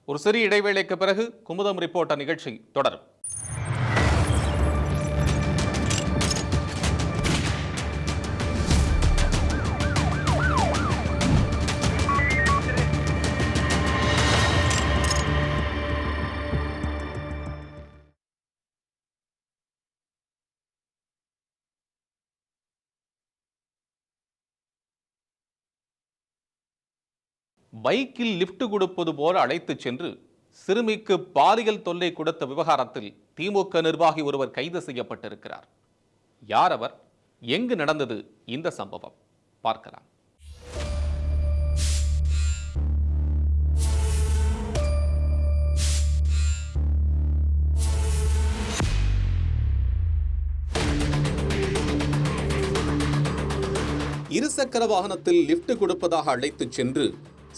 ஒரு சிறிய இடைவேளைக்கு பிறகு குமுதம் ரிப்போர்ட்டர் நிகழ்ச்சி தொடரும். பைக்கில் லிப்ட் கொடுப்பது போல அழைத்துச் சென்று சிறுமிக்கு பாலியல் தொல்லை கொடுத்த விவகாரத்தில் திமுக நிர்வாகி ஒருவர் கைது செய்யப்பட்டிருக்கிறார். யார் அவர்? எங்கு நடந்தது இந்த சம்பவம்? பார்க்கலாம். இருசக்கர வாகனத்தில் லிப்ட் கொடுப்பதாக அழைத்துச் சென்று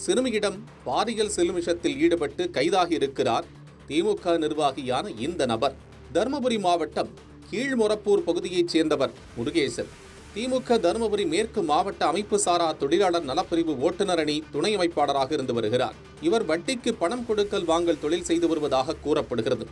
சிறுமியிடம் பாலியல் சிலுமிஷத்தில் ஈடுபட்டு கைதாகி இருக்கிறார் திமுக நிர்வாகியான இந்த நபர். தருமபுரி மாவட்டம் கீழ்மொரப்பூர் பகுதியைச் சேர்ந்தவர் முருகேசன். திமுக தருமபுரி மேற்கு மாவட்ட அமைப்பு சாரா தொழிலாளர் நலப்பிரிவு ஓட்டுநர் அணி துணை அமைப்பாளராக இருந்து வருகிறார். இவர் வட்டிக்கு பணம் கொடுக்கல் வாங்கல் தொழில் செய்து வருவதாக கூறப்படுகிறது.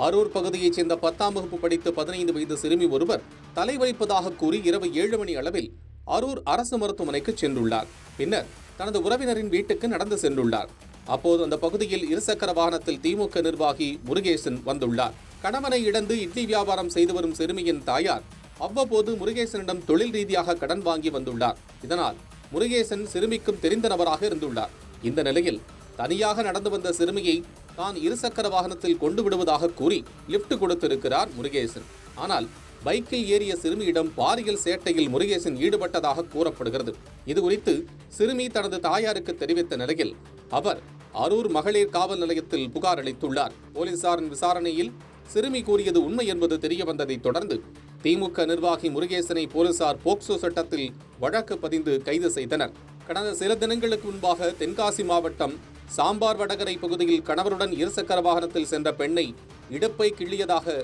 அரூர் பகுதியைச் சேர்ந்த 10ஆம் வகுப்பு படித்து 15 வயது சிறுமி ஒருவர் தலைவலிப்பதாக கூறி இரவு 7 மணி அளவில் அரூர் அரசு மருத்துவமனைக்கு சென்றுள்ளார். பின்னர் தனது உறவினரின் வீட்டுக்கு நடந்து சென்றுள்ளார். அப்போது அந்த பகுதியில் இருசக்கர வாகனத்தில் திமுக நிர்வாகி முருகேசன் வந்துள்ளார். கணவனை இழந்து இட்லி வியாபாரம் செய்து வரும் சிறுமியின் தாயார் அவ்வப்போது முருகேசனிடம் தொழில் ரீதியாக கடன் வாங்கி வந்துள்ளார். இதனால் முருகேசன் சிறுமிக்கும் தெரிந்த நபராக இருந்துள்ளார். இந்த நிலையில் தனியாக நடந்து வந்த சிறுமியை தான் இருசக்கர வாகனத்தில் கொண்டு விடுவதாக கூறி லிப்ட் கொடுத்திருக்கிறார் முருகேசன். ஆனால் பைக்கில் ஏறிய சிறுமியிடம் பாலியல் சேட்டையில் முருகேசன் ஈடுபட்டதாக கூறப்படுகிறது. இதுகுறித்து சிறுமி தனது தாயாருக்கு தெரிவித்த நிலையில் அவர் அரூர் மகளிர் காவல் நிலையத்தில் புகார் அளித்துள்ளார். போலீசாரின் விசாரணையில் சிறுமி கூறியது உண்மை என்பது தெரியவந்ததை தொடர்ந்து திமுக நிர்வாகி முருகேசனை போலீசார் போக்சோ சட்டத்தில் வழக்கு பதிந்து கைது செய்தனர். கடந்த சில தினங்களுக்கு முன்பாக தென்காசி மாவட்டம் சாம்பார் வடகரை பகுதியில் கணவருடன் இருசக்கர வாகனத்தில் சென்ற பெண்ணை இடுப்பை கிள்ளியதாக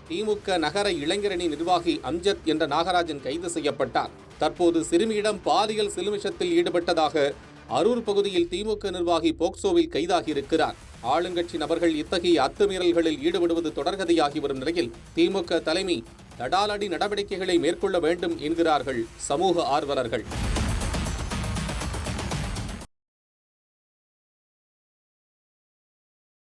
திமுக நகர இளைஞரணி நிர்வாகி அம்ஜத் என்ற நாகராஜன் கைது செய்யப்பட்டார். தற்போது சிறுமியிடம் பாலியல் சிலுமிஷத்தில் ஈடுபட்டதாக அரூர் பகுதியில் திமுக நிர்வாகி போக்சோவில் கைதாகியிருக்கிறார். ஆளுங்கட்சி நபர்கள் இத்தகைய அத்துமீறல்களில் ஈடுபடுவது தொடர்கதையாகி வரும் நிலையில் திமுக தலைமை தடாலடி நடவடிக்கைகளை மேற்கொள்ள வேண்டும் என்கிறார்கள் சமூக ஆர்வலர்கள்.